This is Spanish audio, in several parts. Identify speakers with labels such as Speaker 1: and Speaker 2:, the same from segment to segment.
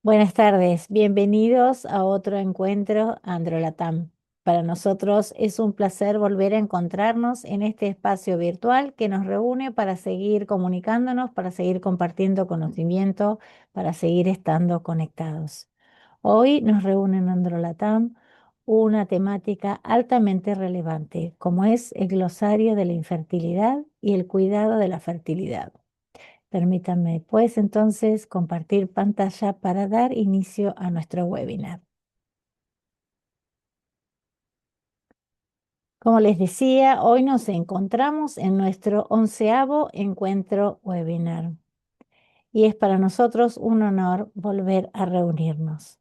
Speaker 1: Buenas tardes, bienvenidos a otro encuentro Androlatam. Para nosotros es un placer volver a encontrarnos en este espacio virtual que nos reúne para seguir comunicándonos, para seguir compartiendo conocimiento, para seguir estando conectados. Hoy nos reúne en Androlatam una temática altamente relevante, como es el glosario de la infertilidad y el cuidado de la fertilidad. Permítanme, pues, entonces compartir pantalla para dar inicio a nuestro webinar. Como les decía, hoy nos encontramos en nuestro 11º encuentro webinar y es para nosotros un honor volver a reunirnos.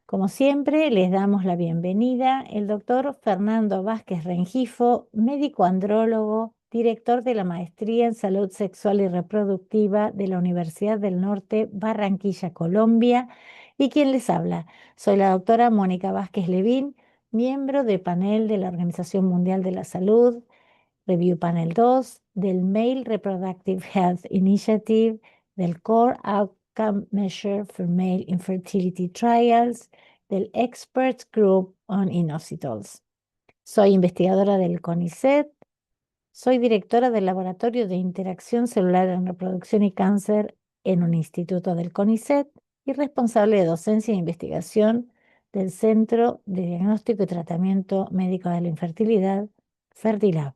Speaker 1: Como siempre, les damos la bienvenida el doctor Fernando Vázquez Rengifo, médico andrólogo, director de la Maestría en Salud Sexual y Reproductiva de la Universidad del Norte, Barranquilla, Colombia, y quien les habla. Soy la doctora Mónica Vázquez Levín, miembro del panel de la Organización Mundial de la Salud, Review Panel 2, del Male Reproductive Health Initiative, del Core Outcome Measure for Male Infertility Trials, del Expert Group on Inositol. Soy investigadora del CONICET, soy directora del Laboratorio de Interacción Celular en Reproducción y Cáncer en un instituto del CONICET y responsable de docencia e investigación del Centro de Diagnóstico y Tratamiento Médico de la Infertilidad, Fertilab,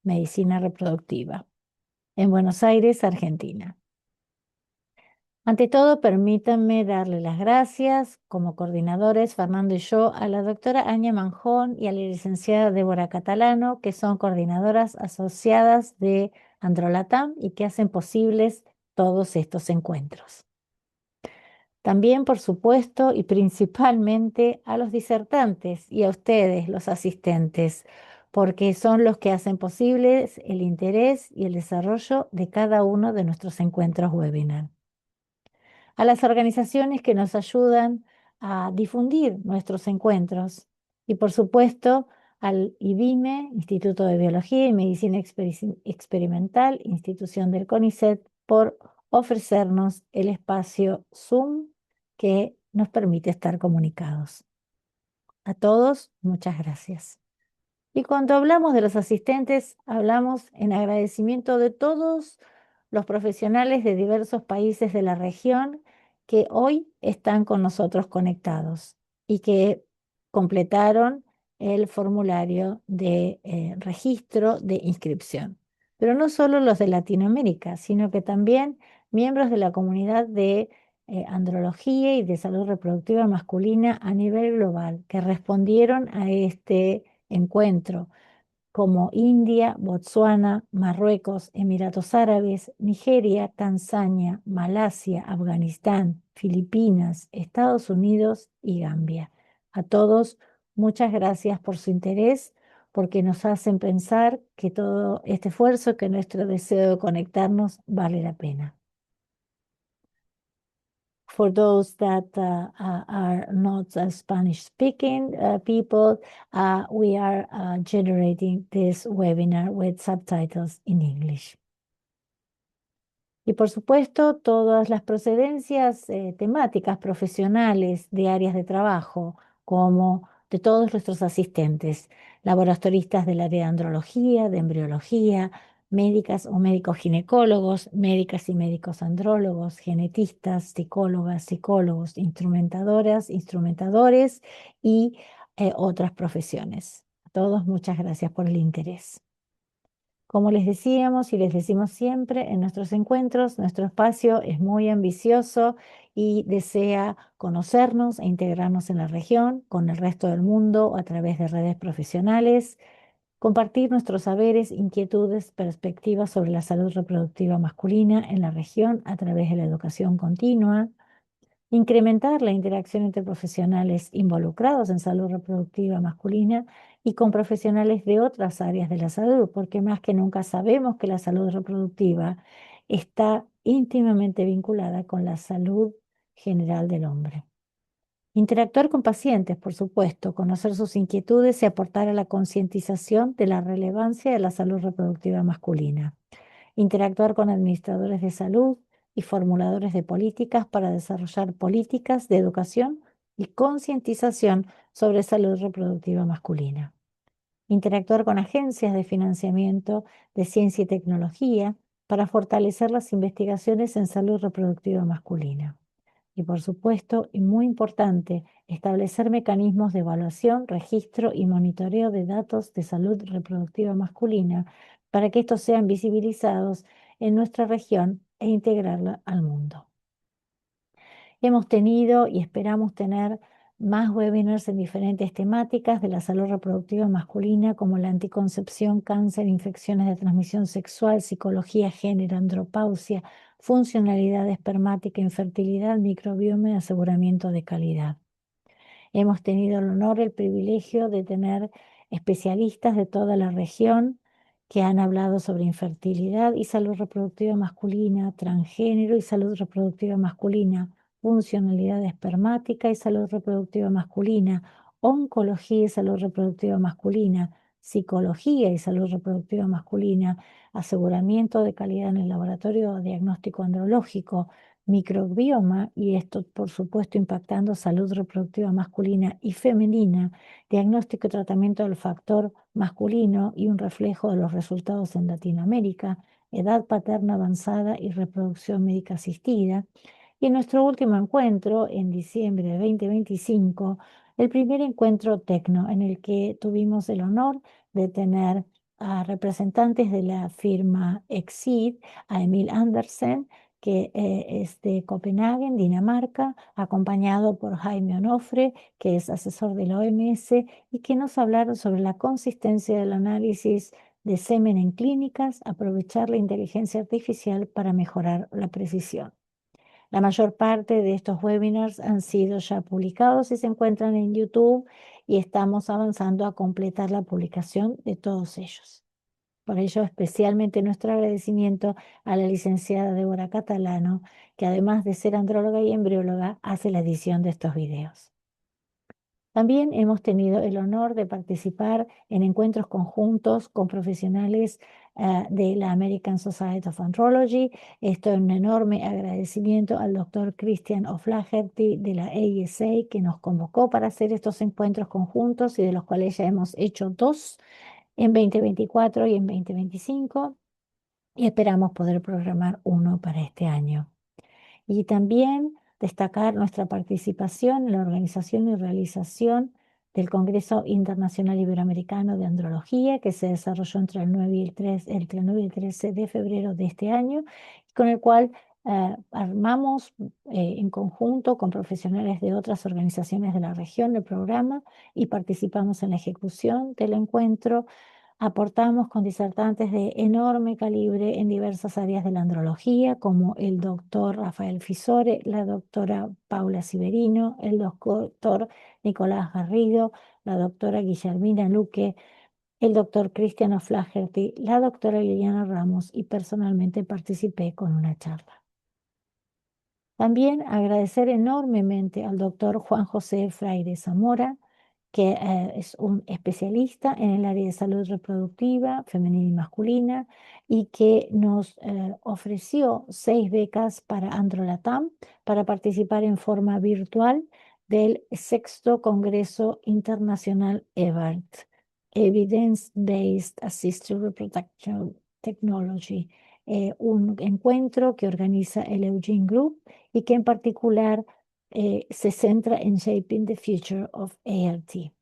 Speaker 1: Medicina Reproductiva, en Buenos Aires, Argentina. Ante todo, permítanme darle las gracias como coordinadores, Fernando y yo, a la doctora Aña Manjón y a la licenciada Débora Catalano, que son coordinadoras asociadas de Androlatam y que hacen posibles todos estos encuentros. También, por supuesto, y principalmente a los disertantes y a ustedes, los asistentes, porque son los que hacen posibles el interés y el desarrollo de cada uno de nuestros encuentros webinar. A las organizaciones que nos ayudan a difundir nuestros encuentros y, por supuesto, al IBIME, Instituto de Biología y Medicina Experimental, institución del CONICET, por ofrecernos el espacio Zoom que nos permite estar comunicados. A todos, muchas gracias. Y cuando hablamos de los asistentes, hablamos en agradecimiento de todos los profesionales de diversos países de la región que hoy están con nosotros conectados y que completaron el formulario de registro de inscripción. Pero no solo los de Latinoamérica, sino que también miembros de la comunidad de andrología y de salud reproductiva masculina a nivel global, que respondieron a este encuentro, como India, Botsuana, Marruecos, Emiratos Árabes, Nigeria, Tanzania, Malasia, Afganistán, Filipinas, Estados Unidos y Gambia. A todos, muchas gracias por su interés, porque nos hacen pensar que todo este esfuerzo, que nuestro deseo de conectarnos vale la pena. For those that are not Spanish speaking people, we are generating this webinar with subtitles in English. Y por supuesto, todas las procedencias temáticas profesionales de áreas de trabajo, como de todos nuestros asistentes, laboratoristas del área de andrología, de embriología, médicas o médicos ginecólogos, médicas y médicos andrólogos, genetistas, psicólogas, psicólogos, instrumentadoras, instrumentadores y otras profesiones. A todos, muchas gracias por el interés. Como les decíamos y les decimos siempre en nuestros encuentros, nuestro espacio es muy ambicioso y desea conocernos e integrarnos en la región, con el resto del mundo a través de redes profesionales, compartir nuestros saberes, inquietudes, perspectivas sobre la salud reproductiva masculina en la región a través de la educación continua, incrementar la interacción entre profesionales involucrados en salud reproductiva masculina y con profesionales de otras áreas de la salud, porque más que nunca sabemos que la salud reproductiva está íntimamente vinculada con la salud general del hombre. Interactuar con pacientes, por supuesto, conocer sus inquietudes y aportar a la concientización de la relevancia de la salud reproductiva masculina. Interactuar con administradores de salud, y formuladores de políticas para desarrollar políticas de educación y concientización sobre salud reproductiva masculina. Interactuar con agencias de financiamiento de ciencia y tecnología para fortalecer las investigaciones en salud reproductiva masculina. Y por supuesto, y muy importante, establecer mecanismos de evaluación, registro y monitoreo de datos de salud reproductiva masculina para que estos sean visibilizados en nuestra región e integrarla al mundo. Hemos tenido y esperamos tener más webinars en diferentes temáticas de la salud reproductiva masculina, como la anticoncepción, cáncer, infecciones de transmisión sexual, psicología, género, andropausia, funcionalidad espermática, infertilidad, microbioma y aseguramiento de calidad. Hemos tenido el honor, el privilegio de tener especialistas de toda la región que han hablado sobre infertilidad y salud reproductiva masculina, transgénero y salud reproductiva masculina, funcionalidad espermática y salud reproductiva masculina, oncología y salud reproductiva masculina, psicología y salud reproductiva masculina, aseguramiento de calidad en el laboratorio diagnóstico andrológico, microbioma, y esto por supuesto impactando salud reproductiva masculina y femenina, diagnóstico y tratamiento del factor masculino y un reflejo de los resultados en Latinoamérica, edad paterna avanzada y reproducción médica asistida. Y en nuestro último encuentro, en diciembre de 2025, el primer encuentro tecno, en el que tuvimos el honor de tener a representantes de la firma Exceed, a Emil Andersen, que es de Copenhague, Dinamarca, acompañado por Jaime Onofre, que es asesor de la OMS, y que nos hablaron sobre la consistencia del análisis de semen en clínicas, aprovechar la inteligencia artificial para mejorar la precisión. La mayor parte de estos webinars han sido ya publicados y se encuentran en YouTube, y estamos avanzando a completar la publicación de todos ellos. Por ello, especialmente nuestro agradecimiento a la licenciada Débora Catalano, que además de ser andróloga y embrióloga, hace la edición de estos videos. También hemos tenido el honor de participar en encuentros conjuntos con profesionales de la American Society of Andrology. Esto es un enorme agradecimiento al doctor Christian O'Flaherty de la ASA, que nos convocó para hacer estos encuentros conjuntos, y de los cuales ya hemos hecho 2 en 2024 y en 2025, y esperamos poder programar uno para este año. Y también destacar nuestra participación en la organización y realización del Congreso Internacional Iberoamericano de Andrología, que se desarrolló entre el 9 y el 13 de febrero de este año, con el cual armamos en conjunto con profesionales de otras organizaciones de la región el programa, y participamos en la ejecución del encuentro. Aportamos con disertantes de enorme calibre en diversas áreas de la andrología, como el doctor Rafael Fisore, la doctora Paula Siverino, el doctor Nicolás Garrido, la doctora Guillermina Luque, el doctor Cristiano Flaherty, la doctora Liliana Ramos, y personalmente participé con una charla. También agradecer enormemente al doctor Juan José Freire Zamora, que es un especialista en el área de salud reproductiva femenina y masculina, y que nos ofreció 6 becas para Androlatam para participar en forma virtual del 6º Congreso Internacional EBART, Evidence-Based Assisted Reproduction Technology, un encuentro que organiza el Eugene Group y que en particular se centra en Shaping the Future of ART.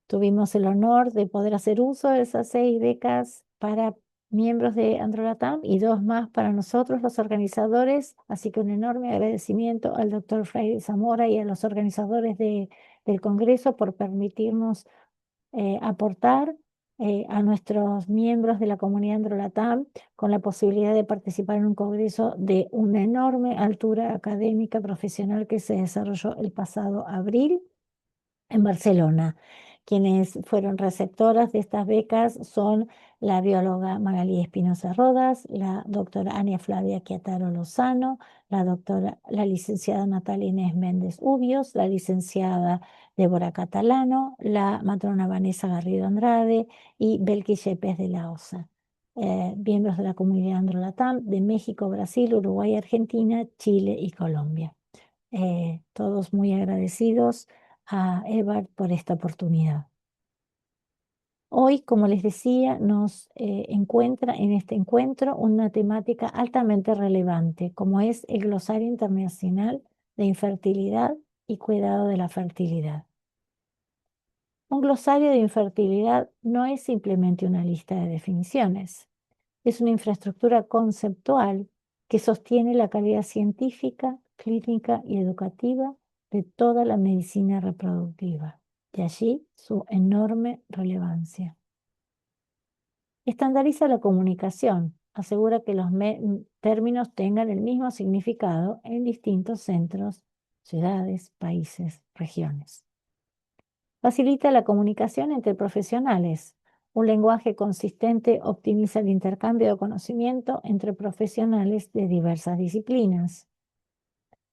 Speaker 1: Tuvimos el honor de poder hacer uso de esas 6 becas para miembros de Androlatam y 2 más para nosotros, los organizadores. Así que un enorme agradecimiento al doctor Freire Zamora y a los organizadores del Congreso por permitirnos aportar a nuestros miembros de la comunidad Androlatam con la posibilidad de participar en un congreso de una enorme altura académica profesional que se desarrolló el pasado abril en Barcelona. Quienes fueron receptoras de estas becas son la bióloga Magalí Espinosa Rodas, la doctora Ania Flavia Chiataro Lozano, la licenciada Natalia Inés Méndez Ubios, la licenciada Débora Catalano, la matrona Vanessa Garrido Andrade y Belkis Yepes de la OSA. miembros de la comunidad Androlatam de México, Brasil, Uruguay, Argentina, Chile y Colombia. Todos muy agradecidos a Ebert por esta oportunidad. Hoy, como les decía, nos encuentra en este encuentro una temática altamente relevante, como es el Glosario Internacional de Infertilidad y Cuidado de la Fertilidad. Un glosario de infertilidad no es simplemente una lista de definiciones, es una infraestructura conceptual que sostiene la calidad científica, clínica y educativa de toda la medicina reproductiva, de allí su enorme relevancia. Estandariza la comunicación, asegura que los términos tengan el mismo significado en distintos centros, ciudades, países, regiones. Facilita la comunicación entre profesionales. Un lenguaje consistente optimiza el intercambio de conocimiento entre profesionales de diversas disciplinas.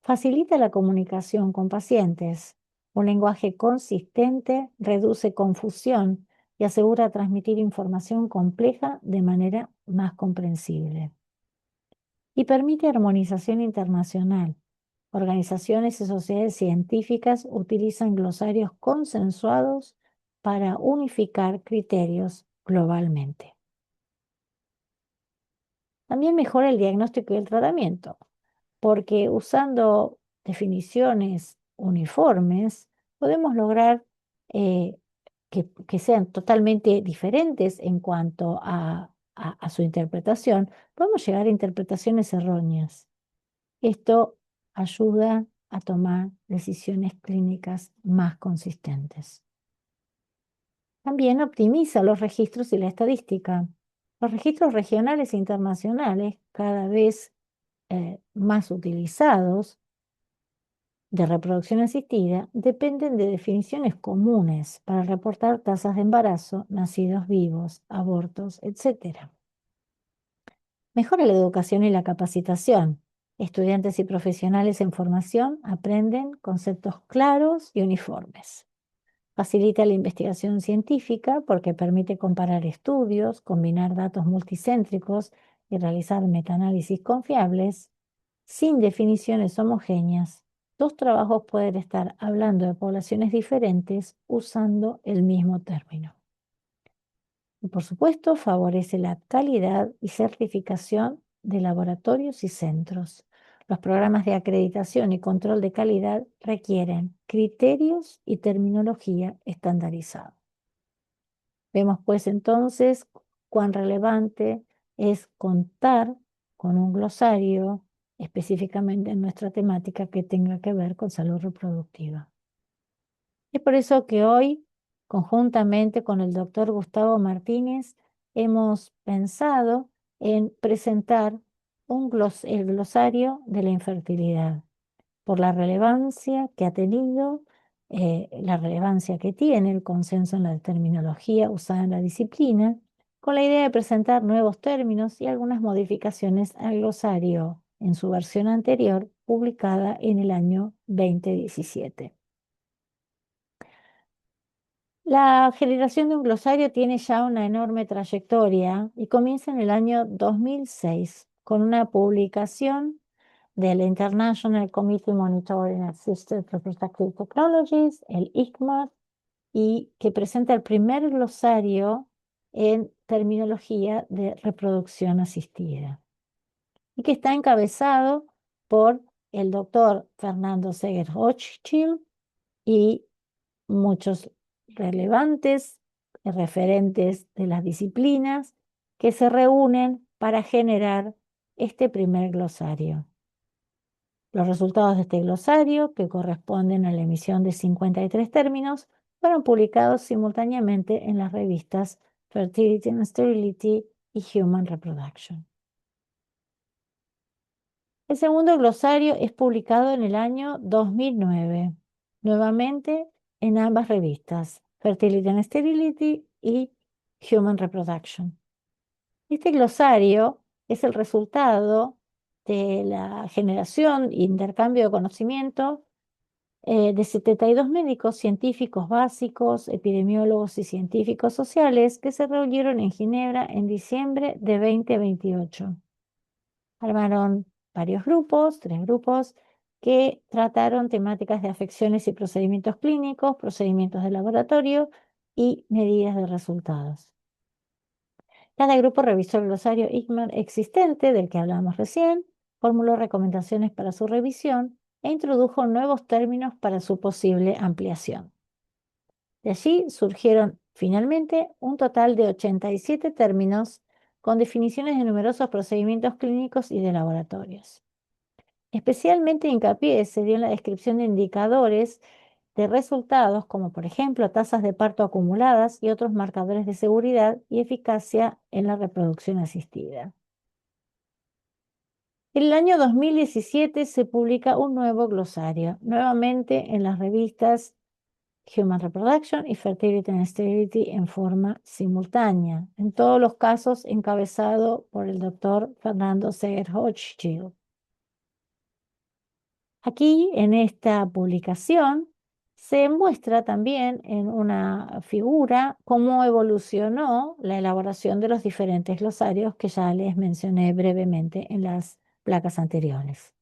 Speaker 1: Facilita la comunicación con pacientes. Un lenguaje consistente reduce confusión y asegura transmitir información compleja de manera más comprensible. Y permite armonización internacional. Organizaciones y sociedades científicas utilizan glosarios consensuados para unificar criterios globalmente. También mejora el diagnóstico y el tratamiento, porque usando definiciones uniformes podemos lograr que sean totalmente diferentes en cuanto a su interpretación. Podemos llegar a interpretaciones erróneas. Esto ayuda a tomar decisiones clínicas más consistentes. También optimiza los registros y la estadística. Los registros regionales e internacionales, cada vez más utilizados de reproducción asistida, dependen de definiciones comunes para reportar tasas de embarazo, nacidos vivos, abortos, etc. Mejora la educación y la capacitación. Estudiantes y profesionales en formación aprenden conceptos claros y uniformes. Facilita la investigación científica porque permite comparar estudios, combinar datos multicéntricos y realizar metaanálisis confiables. Sin definiciones homogéneas, dos trabajos pueden estar hablando de poblaciones diferentes usando el mismo término. Y por supuesto, favorece la calidad y certificación de laboratorios y centros. Los programas de acreditación y control de calidad requieren criterios y terminología estandarizada. Vemos pues entonces cuán relevante es contar con un glosario específicamente en nuestra temática que tenga que ver con salud reproductiva. Es por eso que hoy, conjuntamente con el doctor Gustavo Martínez, hemos pensado en presentar el glosario de la infertilidad, por la relevancia que ha tenido, la relevancia que tiene el consenso en la terminología usada en la disciplina, con la idea de presentar nuevos términos y algunas modificaciones al glosario en su versión anterior, publicada en el año 2017. La generación de un glosario tiene ya una enorme trayectoria y comienza en el año 2006 con una publicación del International Committee Monitoring Assisted Reproductive Technologies, el ICMAR, y que presenta el primer glosario en terminología de reproducción asistida y que está encabezado por el doctor Fernando Seger Hochschild y muchos relevantes referentes de las disciplinas que se reúnen para generar este primer glosario. Los resultados de este glosario, que corresponden a la emisión de 53 términos, fueron publicados simultáneamente en las revistas Fertility and Sterility y Human Reproduction. El segundo glosario es publicado en el año 2009, nuevamente en ambas revistas, Fertility and Sterility y Human Reproduction. Este glosario es el resultado de la generación e intercambio de conocimiento de 72 médicos, científicos básicos, epidemiólogos y científicos sociales que se reunieron en Ginebra en diciembre de 2028. Armaron varios grupos, 3 grupos, que trataron temáticas de afecciones y procedimientos clínicos, procedimientos de laboratorio y medidas de resultados. Cada grupo revisó el glosario ICMAR existente del que hablábamos recién, formuló recomendaciones para su revisión e introdujo nuevos términos para su posible ampliación. De allí surgieron finalmente un total de 87 términos con definiciones de numerosos procedimientos clínicos y de laboratorios. Especialmente hincapié se dio en la descripción de indicadores de resultados, como por ejemplo tasas de parto acumuladas y otros marcadores de seguridad y eficacia en la reproducción asistida. En el año 2017 se publica un nuevo glosario, nuevamente en las revistas Human Reproduction y Fertility and Sterility en forma simultánea, en todos los casos encabezado por el doctor Fernando Seger-Hochschild. Aquí, en esta publicación, se muestra también en una figura cómo evolucionó la elaboración de los diferentes glosarios que ya les mencioné brevemente en las placas anteriores.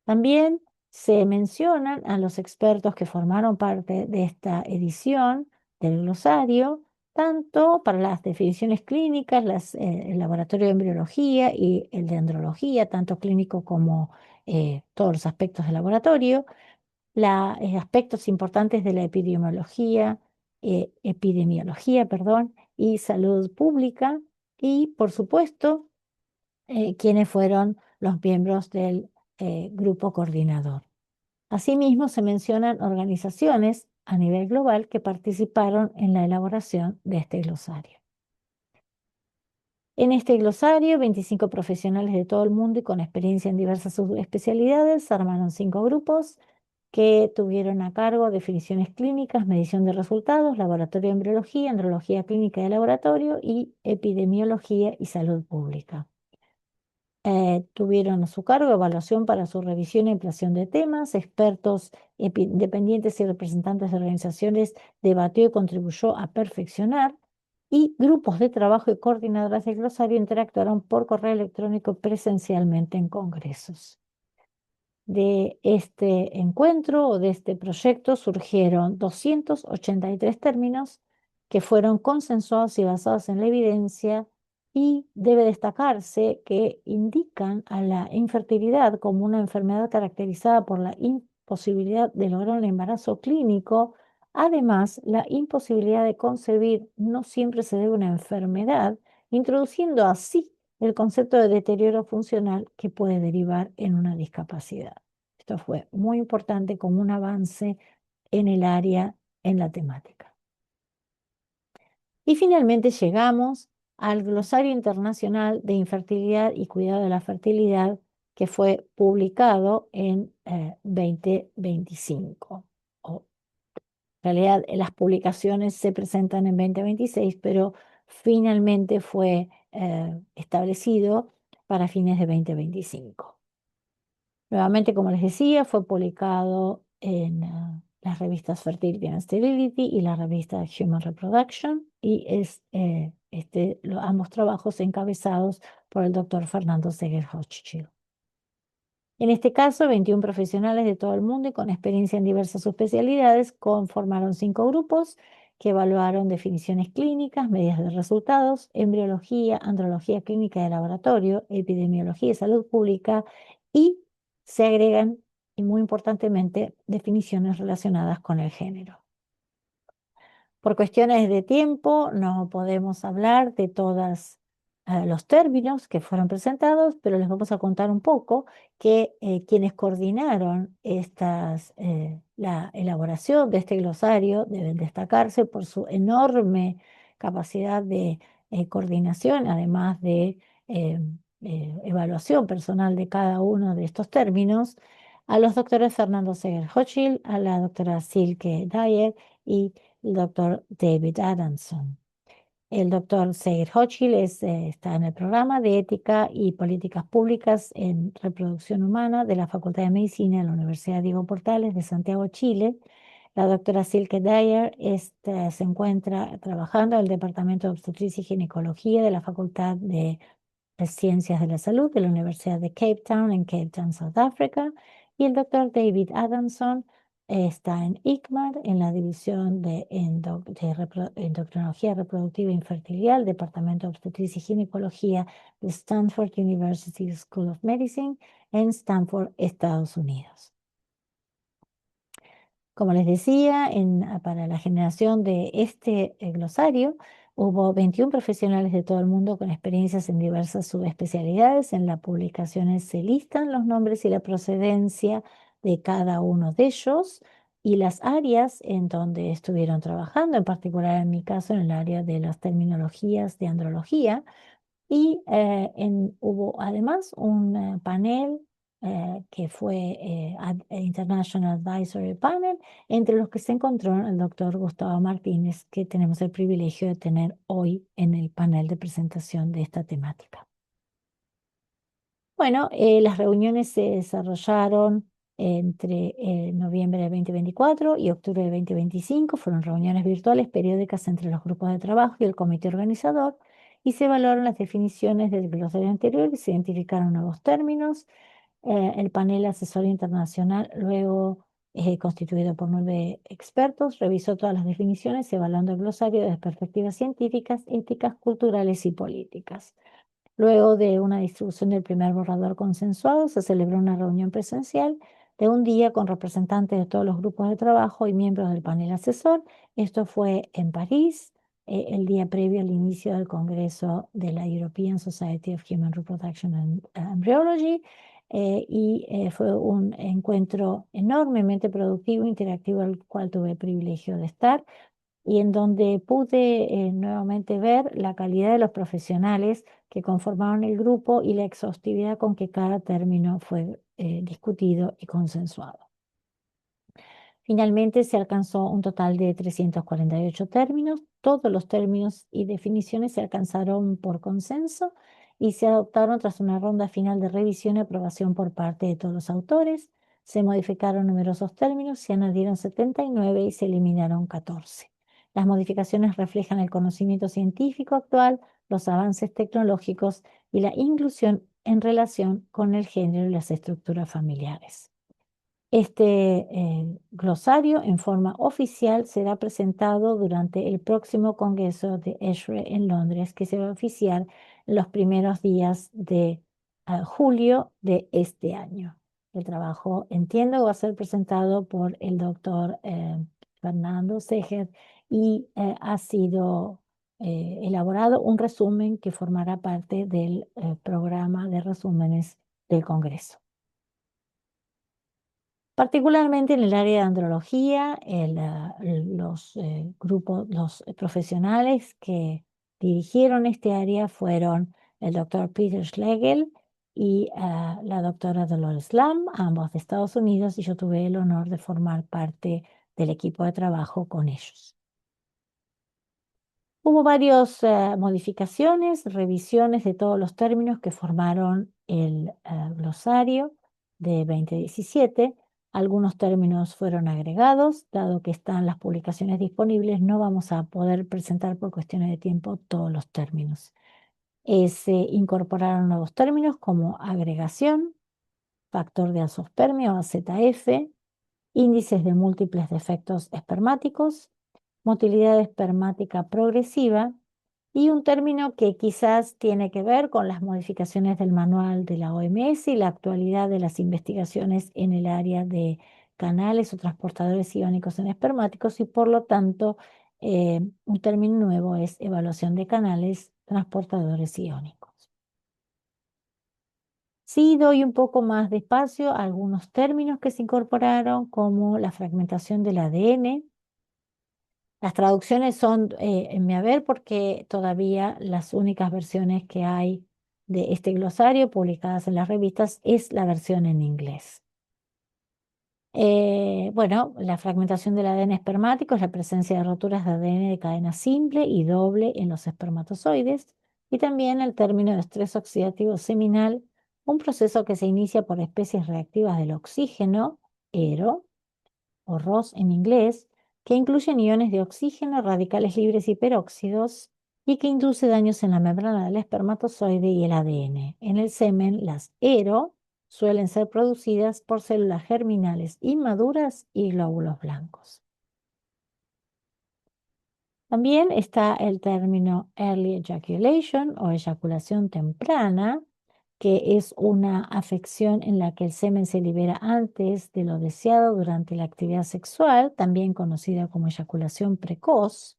Speaker 1: También se mencionan a los expertos que formaron parte de esta edición del glosario, tanto para las definiciones clínicas, el laboratorio de embriología y el de andrología, tanto clínico como todos los aspectos del laboratorio, aspectos importantes de la epidemiología, perdón, y salud pública, y por supuesto, quienes fueron los miembros del grupo coordinador. Asimismo, se mencionan organizaciones a nivel global que participaron en la elaboración de este glosario. En este glosario, 25 profesionales de todo el mundo y con experiencia en diversas subespecialidades armaron 5 grupos que tuvieron a cargo definiciones clínicas, medición de resultados, laboratorio de embriología, andrología clínica de laboratorio y epidemiología y salud pública. Tuvieron a su cargo evaluación para su revisión y ampliación de temas, expertos independientes y representantes de organizaciones debatió y contribuyó a perfeccionar, y grupos de trabajo y coordinadoras del glosario interactuaron por correo electrónico presencialmente en congresos. De este encuentro o de este proyecto surgieron 283 términos que fueron consensuados y basados en la evidencia, y debe destacarse que indican a la infertilidad como una enfermedad caracterizada por la imposibilidad de lograr un embarazo clínico. Además, la imposibilidad de concebir no siempre se debe a una enfermedad, introduciendo así el concepto de deterioro funcional que puede derivar en una discapacidad. Esto fue muy importante como un avance en el área, en la temática. Y finalmente llegamos al Glosario Internacional de Infertilidad y Cuidado de la Fertilidad, que fue publicado en 2025. En realidad, las publicaciones se presentan en 2026, pero finalmente fue establecido para fines de 2025. Nuevamente, como les decía, fue publicado en las revistas Fertility and Sterility y la revista Human Reproduction, y ambos trabajos encabezados por el doctor Fernando Seger-Hochschild. En este caso, 21 profesionales de todo el mundo y con experiencia en diversas subespecialidades conformaron 5 grupos que evaluaron definiciones clínicas, medidas de resultados, embriología, andrología clínica de laboratorio, epidemiología y salud pública, y se agregan, y muy importantemente, definiciones relacionadas con el género. Por cuestiones de tiempo no podemos hablar de todos los términos que fueron presentados, pero les vamos a contar un poco que quienes coordinaron la elaboración de este glosario deben destacarse por su enorme capacidad de coordinación, además de evaluación personal de cada uno de estos términos, a los doctores Fernando Seger-Hochschild, a la doctora Silke Dyer y el doctor David Adamson. El doctor Seir Hochschild está en el programa de Ética y Políticas Públicas en Reproducción Humana de la Facultad de Medicina de la Universidad Diego Portales de Santiago, Chile. La doctora Silke Dyer se encuentra trabajando en el Departamento de Obstetricia y Ginecología de la Facultad de Ciencias de la Salud de la Universidad de Cape Town en Cape Town, South Africa. Y el doctor David Adamson está en ICMAR, en la División de Endocrinología Reproductiva e Infertilidad, el Departamento de Obstetricia y Ginecología de Stanford University School of Medicine en Stanford, Estados Unidos. Como les decía, para la generación de este glosario hubo 21 profesionales de todo el mundo con experiencias en diversas subespecialidades. En las publicaciones se listan los nombres y la procedencia de cada uno de ellos y las áreas en donde estuvieron trabajando, en particular en mi caso en el área de las terminologías de andrología. Y hubo además un panel que fue International Advisory Panel, entre los que se encontró el doctor Gustavo Martínez, que tenemos el privilegio de tener hoy en el panel de presentación de esta temática. Bueno, las reuniones se desarrollaron entre noviembre de 2024 y octubre de 2025. Fueron reuniones virtuales periódicas entre los grupos de trabajo y el comité organizador y se evaluaron las definiciones del glosario anterior y se identificaron nuevos términos. El panel asesor internacional, luego constituido por 9 expertos, revisó todas las definiciones, evaluando el glosario desde perspectivas científicas, éticas, culturales y políticas. Luego de una distribución del primer borrador consensuado, se celebró una reunión presencial de un día con representantes de todos los grupos de trabajo y miembros del panel asesor. Esto fue en París, el día previo al inicio del Congreso de la European Society of Human Reproduction and Embryology. Fue un encuentro enormemente productivo, interactivo, al cual tuve el privilegio de estar y en donde pude nuevamente ver la calidad de los profesionales que conformaron el grupo y la exhaustividad con que cada término fue discutido y consensuado. Finalmente se alcanzó un total de 348 términos. Todos los términos y definiciones se alcanzaron por consenso y se adoptaron tras una ronda final de revisión y aprobación por parte de todos los autores. Se modificaron numerosos términos, se añadieron 79 y se eliminaron 14. Las modificaciones reflejan el conocimiento científico actual, los avances tecnológicos y la inclusión en relación con el género y las estructuras familiares. Este glosario en forma oficial será presentado durante el próximo Congreso de ESHRE en Londres, que se va a oficiar en los primeros días de julio de este año. El trabajo, entiendo, va a ser presentado por el doctor Fernando Seger y ha sido elaborado un resumen que formará parte del programa de resúmenes del Congreso. Particularmente en el área de andrología, los grupos, los profesionales que dirigieron este área fueron el doctor Peter Schlegel y la doctora Dolores Lam, ambos de Estados Unidos, y yo tuve el honor de formar parte del equipo de trabajo con ellos. Hubo varias modificaciones, revisiones de todos los términos que formaron el glosario de 2017. Algunos términos fueron agregados, dado que están las publicaciones disponibles, no vamos a poder presentar por cuestiones de tiempo todos los términos. Se incorporaron nuevos términos como agregación, factor de azoospermia o AZF, índices de múltiples defectos espermáticos, motilidad espermática progresiva y un término que quizás tiene que ver con las modificaciones del manual de la OMS y la actualidad de las investigaciones en el área de canales o transportadores iónicos en espermáticos y por lo tanto un término nuevo es evaluación de canales transportadores iónicos. Sí doy un poco más de espacio a algunos términos que se incorporaron como la fragmentación del ADN. Las traducciones son en mi haber porque todavía las únicas versiones que hay de este glosario publicadas en las revistas es la versión en inglés. Bueno, la fragmentación del ADN espermático es la presencia de roturas de ADN de cadena simple y doble en los espermatozoides, y también el término de estrés oxidativo seminal, un proceso que se inicia por especies reactivas del oxígeno, ERO, o ROS en inglés, que incluyen iones de oxígeno, radicales libres y peróxidos, y que induce daños en la membrana del espermatozoide y el ADN. En el semen, las ERO suelen ser producidas por células germinales inmaduras y glóbulos blancos. También está el término early ejaculation o eyaculación temprana, que es una afección en la que el semen se libera antes de lo deseado durante la actividad sexual, también conocida como eyaculación precoz.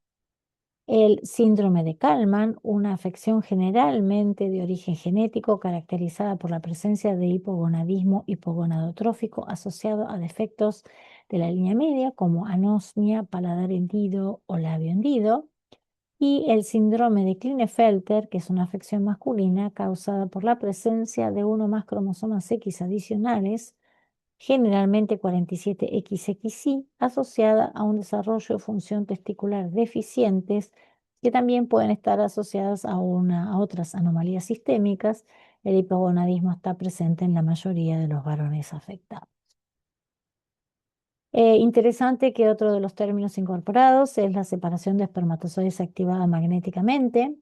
Speaker 1: El síndrome de Kallmann, una afección generalmente de origen genético caracterizada por la presencia de hipogonadismo hipogonadotrófico asociado a defectos de la línea media como anosmia, paladar hendido o labio hendido. Y el síndrome de Klinefelter, que es una afección masculina causada por la presencia de uno o más cromosomas X adicionales, generalmente 47XXY, asociada a un desarrollo de función testicular deficientes, que también pueden estar asociadas a otras anomalías sistémicas. El hipogonadismo está presente en la mayoría de los varones afectados. Interesante que otro de los términos incorporados es la separación de espermatozoides activada magnéticamente,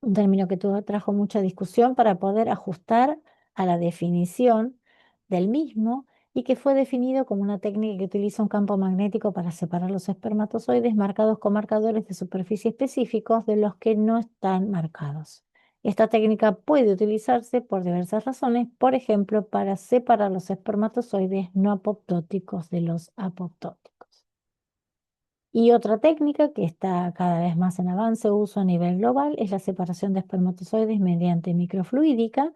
Speaker 1: un término que trajo mucha discusión para poder ajustar a la definición del mismo, y que fue definido como una técnica que utiliza un campo magnético para separar los espermatozoides marcados con marcadores de superficie específicos de los que no están marcados. Esta técnica puede utilizarse por diversas razones, por ejemplo, para separar los espermatozoides no apoptóticos de los apoptóticos. Y otra técnica que está cada vez más en avance o uso a nivel global es la separación de espermatozoides mediante microfluídica,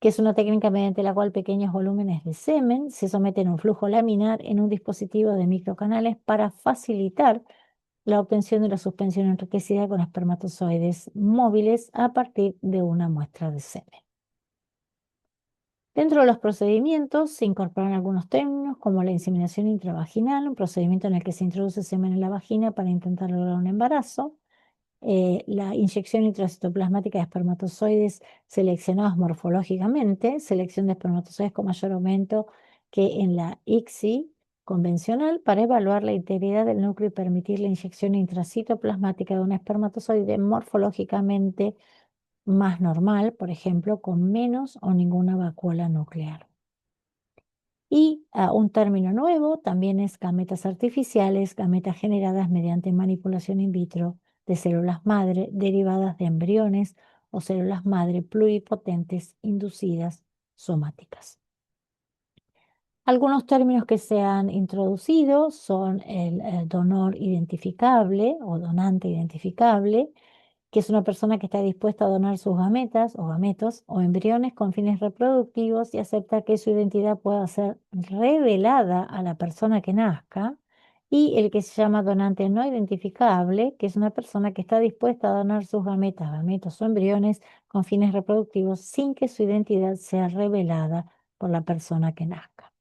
Speaker 1: que es una técnica mediante la cual pequeños volúmenes de semen se someten a un flujo laminar en un dispositivo de microcanales para facilitar la obtención de la suspensión enriquecida con espermatozoides móviles a partir de una muestra de semen. Dentro de los procedimientos se incorporan algunos términos como la inseminación intravaginal, un procedimiento en el que se introduce semen en la vagina para intentar lograr un embarazo. La inyección intracitoplasmática de espermatozoides seleccionados morfológicamente, selección de espermatozoides con mayor aumento que en la ICSI convencional para evaluar la integridad del núcleo y permitir la inyección intracitoplasmática de un espermatozoide morfológicamente más normal, por ejemplo, con menos o ninguna vacuola nuclear. Y un término nuevo también es gametas artificiales, gametas generadas mediante manipulación in vitro de células madre derivadas de embriones o células madre pluripotentes inducidas somáticas. Algunos términos que se han introducido son el donor identificable o donante identificable, que es una persona que está dispuesta a donar sus gametas o gametos o embriones con fines reproductivos y acepta que su identidad pueda ser revelada a la persona que nazca. Y el que se llama donante no identificable, que es una persona que está dispuesta a donar sus gametas, gametos o embriones con fines reproductivos sin que su identidad sea revelada por la persona que nazca.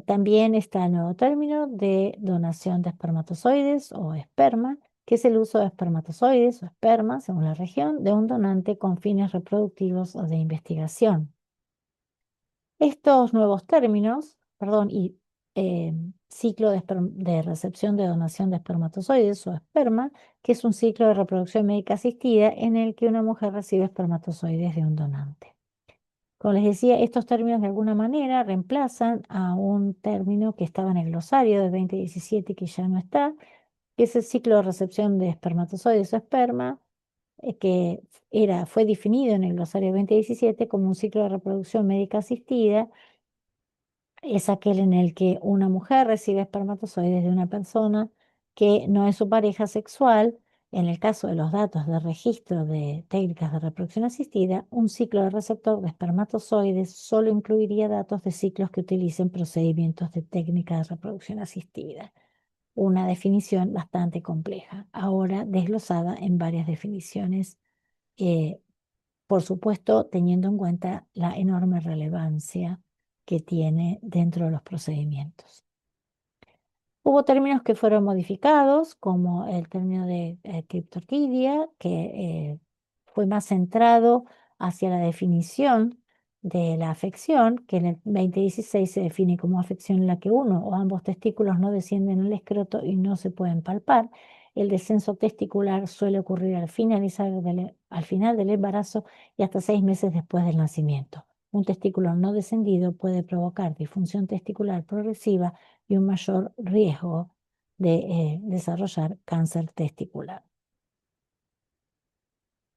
Speaker 1: También está el nuevo término de donación de espermatozoides o esperma, que es el uso de espermatozoides o esperma, según la región, de un donante con fines reproductivos o de investigación. Estos nuevos términos, perdón, y ciclo de recepción de donación de espermatozoides o esperma, que es un ciclo de reproducción médica asistida en el que una mujer recibe espermatozoides de un donante. Como les decía, estos términos de alguna manera reemplazan a un término que estaba en el glosario de 2017 que ya no está, que es el ciclo de recepción de espermatozoides o esperma, que fue definido en el glosario de 2017 como un ciclo de reproducción médica asistida. Es aquel en el que una mujer recibe espermatozoides de una persona que no es su pareja sexual. En el caso de los datos de registro de técnicas de reproducción asistida, un ciclo de receptor de espermatozoides solo incluiría datos de ciclos que utilicen procedimientos de técnica de reproducción asistida. Una definición bastante compleja, ahora desglosada en varias definiciones, por supuesto teniendo en cuenta la enorme relevancia que tiene dentro de los procedimientos. Hubo términos que fueron modificados, como el término de criptorquidia, que fue más centrado hacia la definición de la afección, que en el 2016 se define como afección en la que uno o ambos testículos no descienden al escroto y no se pueden palpar. El descenso testicular suele ocurrir al final del embarazo y hasta 6 meses después del nacimiento. Un testículo no descendido puede provocar disfunción testicular progresiva y un mayor riesgo de desarrollar cáncer testicular.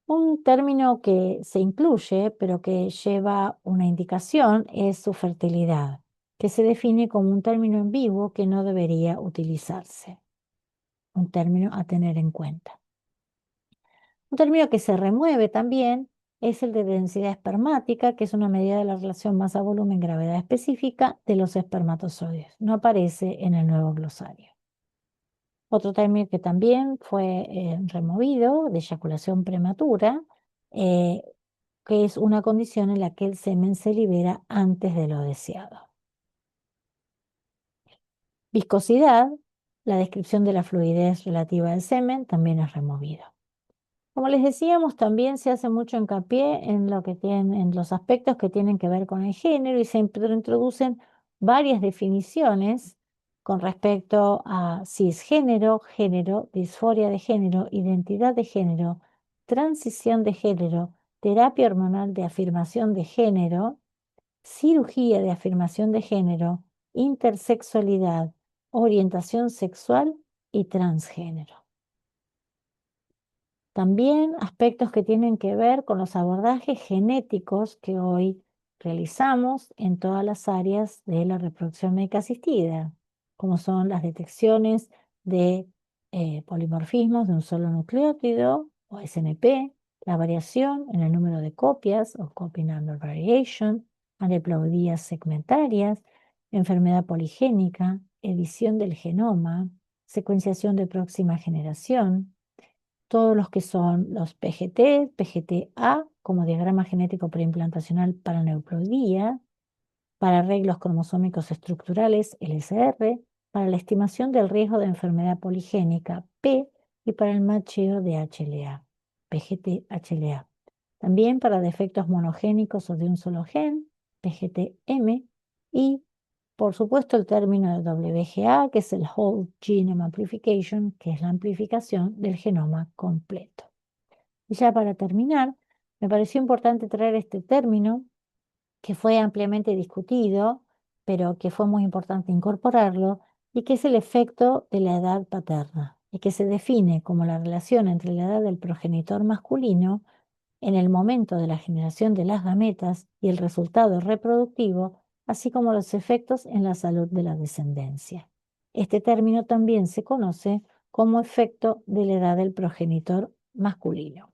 Speaker 1: Un término que se incluye, pero que lleva una indicación, es su fertilidad, que se define como un término en vivo que no debería utilizarse, un término a tener en cuenta. Un término que se remueve también es el de densidad espermática, que es una medida de la relación masa-volumen-gravedad específica de los espermatozoides. No aparece en el nuevo glosario. Otro término que también fue removido, de eyaculación prematura, eh, que es una condición en la que el semen se libera antes de lo deseado. Viscosidad, la descripción de la fluidez relativa del semen, también es removido. Como les decíamos, también se hace mucho hincapié en en los aspectos que tienen que ver con el género y se introducen varias definiciones con respecto a cisgénero, género, disforia de género, identidad de género, transición de género, terapia hormonal de afirmación de género, cirugía de afirmación de género, intersexualidad, orientación sexual y transgénero. También aspectos que tienen que ver con los abordajes genéticos que hoy realizamos en todas las áreas de la reproducción médica asistida, como son las detecciones de polimorfismos de un solo nucleótido o SNP, la variación en el número de copias o copy number variation, aneuploidías segmentarias, enfermedad poligénica, edición del genoma, secuenciación de próxima generación, todos los que son los PGT, PGT-A, como diagrama genético preimplantacional para neuploidía, para arreglos cromosómicos estructurales, LSR, para la estimación del riesgo de enfermedad poligénica, P, y para el macheo de HLA, PGT-HLA. También para defectos monogénicos o de un solo gen, PGT-M, y por supuesto el término de WGA, que es el Whole Genome Amplification, que es la amplificación del genoma completo. Y ya para terminar, me pareció importante traer este término que fue ampliamente discutido, pero que fue muy importante incorporarlo, y que es el efecto de la edad paterna, y que se define como la relación entre la edad del progenitor masculino en el momento de la generación de las gametas y el resultado reproductivo, así como los efectos en la salud de la descendencia. Este término también se conoce como efecto de la edad del progenitor masculino.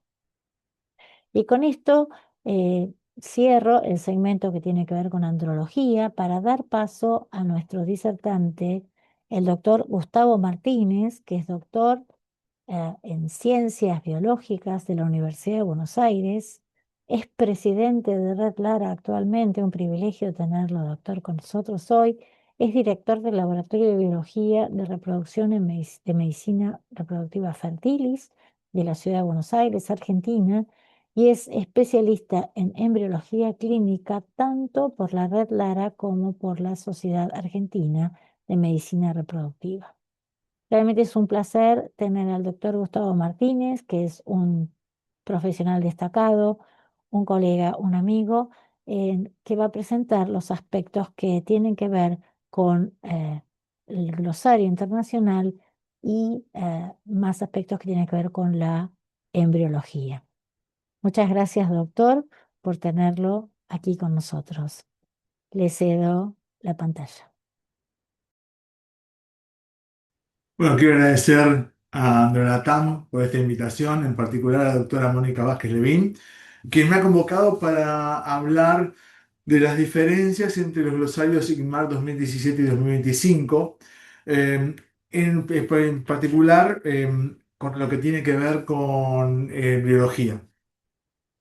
Speaker 1: Y con esto cierro el segmento que tiene que ver con andrología para dar paso a nuestro disertante, el doctor Gustavo Martínez, que es doctor en Ciencias Biológicas de la Universidad de Buenos Aires. Es presidente de Red Lara actualmente, un privilegio tenerlo, doctor, con nosotros hoy. Es director del Laboratorio de Biología de Reproducción de Medicina Reproductiva Fertilis de la Ciudad de Buenos Aires, Argentina, y es especialista en embriología clínica tanto por la Red Lara como por la Sociedad Argentina de Medicina Reproductiva. Realmente es un placer tener al doctor Gustavo Martínez, que es un profesional destacado, un colega, un amigo, que va a presentar los aspectos que tienen que ver con el glosario internacional y más aspectos que tienen que ver con la embriología. Muchas gracias, doctor, por tenerlo aquí con nosotros. Le cedo la pantalla.
Speaker 2: Bueno, quiero agradecer a Androlatam por esta invitación, en particular a la doctora Mónica Vázquez Levín, quien me ha convocado para hablar de las diferencias entre los glosarios SIGMAR 2017 y 2025, en particular con lo que tiene que ver con biología.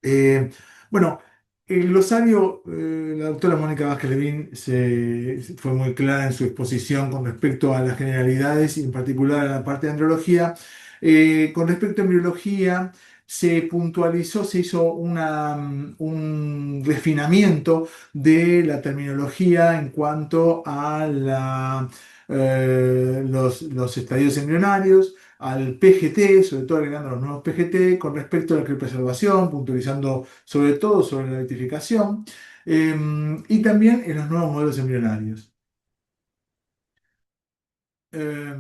Speaker 2: Eh, bueno, El glosario, la doctora Mónica Vázquez Levín fue muy clara en su exposición con respecto a las generalidades y en particular a la parte de andrología. Con respecto a embriología, se puntualizó, se hizo un refinamiento de la terminología en cuanto a los estadios embrionarios, al PGT, sobre todo agregando los nuevos PGT, con respecto a la criopreservación, puntualizando sobre todo sobre la lentificación, y también en los nuevos modelos embrionarios. Eh,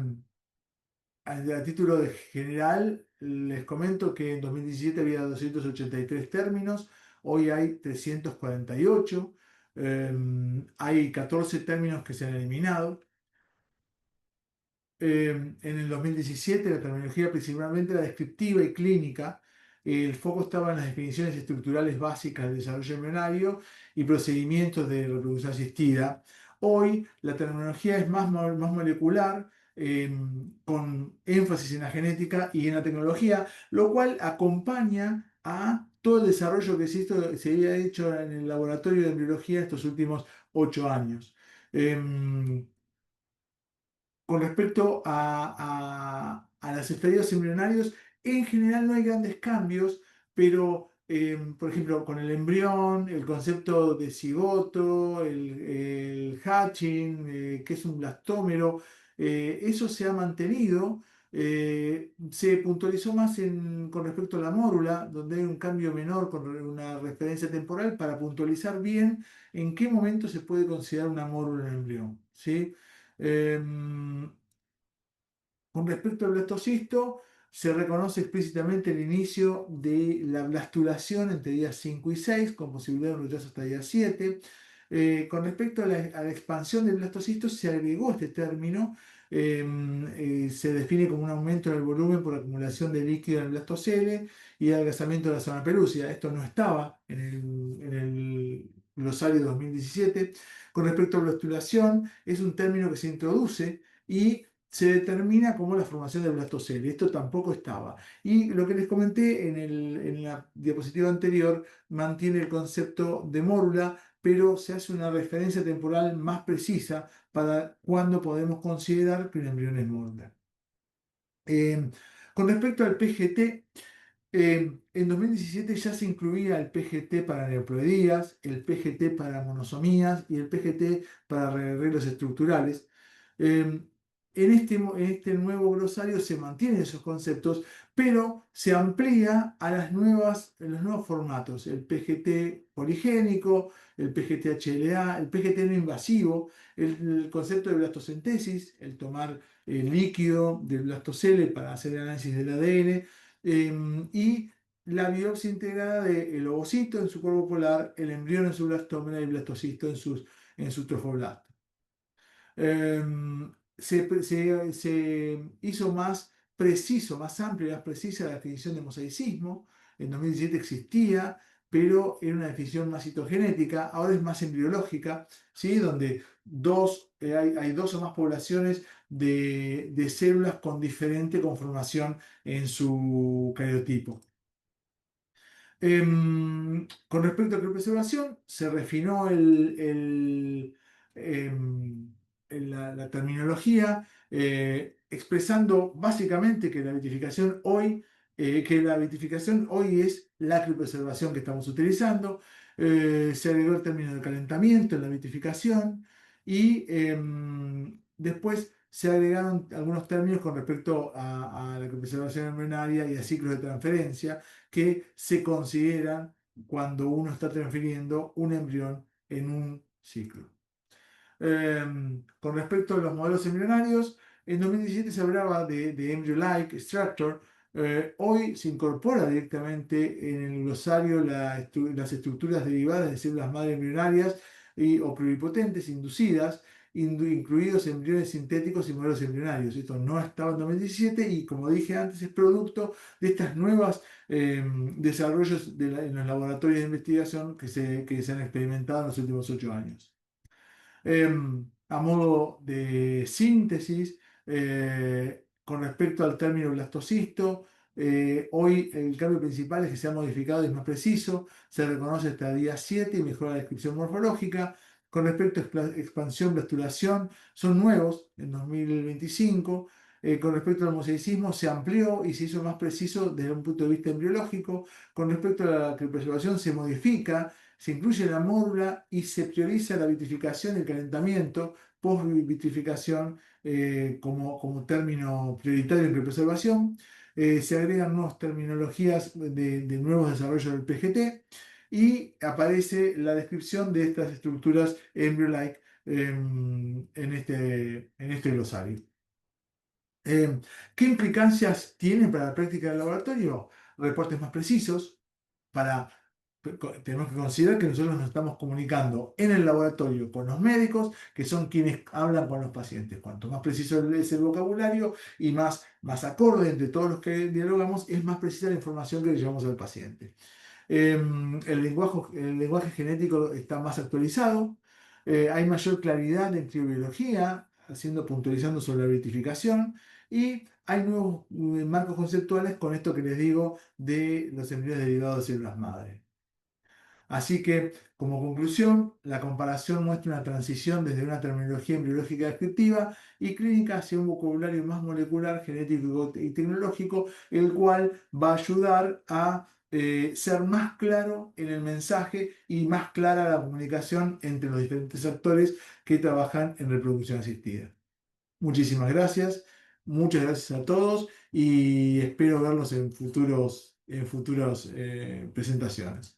Speaker 2: a título de general, les comento que en 2017 había 283 términos, hoy hay 348, hay 14 términos que se han eliminado. En el 2017 la terminología principalmente era descriptiva y clínica. El foco estaba en las definiciones estructurales básicas del desarrollo embrionario y procedimientos de reproducción asistida. Hoy la terminología es más molecular, con énfasis en la genética y en la tecnología, lo cual acompaña a todo el desarrollo que se había hecho en el laboratorio de embriología estos últimos 8 años. Em, con respecto a los estadios embrionarios, en general no hay grandes cambios, pero por ejemplo con el embrión, el concepto de cigoto, el hatching, que es un blastómero, eso se ha mantenido. Se puntualizó más con respecto a la mórula, donde hay un cambio menor con una referencia temporal para puntualizar bien en qué momento se puede considerar una mórula en el embrión, ¿sí? Em, con respecto al blastocisto, se reconoce explícitamente el inicio de la blastulación entre días 5 y 6, con posibilidad de un retraso hasta día 7. Con respecto a la expansión del blastocisto, se agregó este término. Se define como un aumento en el volumen por acumulación de líquido en el blastocele y adelgazamiento de la zona pelúcida. Esto no estaba en el glosario de 2017. Con respecto a blastulación, es un término que se introduce y se determina como la formación del blastocele. Esto tampoco estaba. Y lo que les comenté en la diapositiva anterior mantiene el concepto de mórula, pero se hace una referencia temporal más precisa para cuándo podemos considerar que un embrión es mórula. Eh, con respecto al PGT, en 2017 ya se incluía el PGT para neoploidías, el PGT para monosomías y el PGT para arreglos estructurales. Eh, en este nuevo glosario se mantienen esos conceptos, pero se amplía a los nuevos formatos, el PGT poligénico, el PGT HLA, el PGT no invasivo, el concepto de blastocentesis, el tomar el líquido del blastocele para hacer el análisis del ADN, y la biopsia integrada del ovocito en su cuerpo polar, el embrión en su blastómera y el blastocisto en su trofoblasto. Se hizo más preciso, más amplio y más precisa la definición de mosaicismo. En 2017 existía, pero era una definición más citogenética, ahora es más embriológica, ¿sí? Donde hay dos o más poblaciones de células con diferente conformación en su cariotipo. Con respecto a la preservación, se refinó la terminología, expresando básicamente que la vitificación hoy es la criopreservación que estamos utilizando. Se agregó el término de calentamiento en la vitificación y después se agregaron algunos términos con respecto a la criopreservación embrionaria y a ciclos de transferencia que se consideran cuando uno está transfiriendo un embrión en un ciclo. Con respecto a los modelos embrionarios, en 2017 se hablaba de embryo-like structure. Hoy se incorpora directamente en el glosario las estructuras derivadas de células madre embrionarias o pluripotentes inducidas, incluidos embriones sintéticos y modelos embrionarios. Esto no estaba en 2017 y, como dije antes, es producto de estas nuevas desarrollos en los laboratorios de investigación que se han experimentado en los últimos 8 años. A modo de síntesis, con respecto al término blastocisto, Hoy el cambio principal es que se ha modificado y es más preciso, se reconoce hasta día 7 y mejora la descripción morfológica. Con respecto a expansión, blastulación, son nuevos en 2025. Con respecto al mosaicismo, se amplió y se hizo más preciso desde un punto de vista embriológico. Con respecto a la criopreservación, se modifica, se incluye la módula y se prioriza la vitrificación y el calentamiento post-vitrificación como término prioritario en criopreservación. Se agregan nuevas terminologías de nuevos desarrollos del PGT y aparece la descripción de estas estructuras embryo-like en este glosario. Eh, ¿Qué implicancias tienen para la práctica del laboratorio? Reportes más precisos. Para, tenemos que considerar que nosotros nos estamos comunicando en el laboratorio con los médicos, que son quienes hablan con los pacientes. Cuanto más preciso es el vocabulario y más acorde entre todos los que dialogamos, es más precisa la información que le llevamos al paciente. El lenguaje genético está más actualizado, hay mayor claridad en criobiología, puntualizando sobre la verificación, y hay nuevos marcos conceptuales con esto que les digo de los embriones derivados de células madre. Así que, como conclusión, la comparación muestra una transición desde una terminología embriológica descriptiva y clínica hacia un vocabulario más molecular, genético y tecnológico, el cual va a ayudar a ser más claro en el mensaje y más clara la comunicación entre los diferentes actores que trabajan en reproducción asistida. Muchísimas gracias, muchas gracias a todos y espero verlos en futuros presentaciones.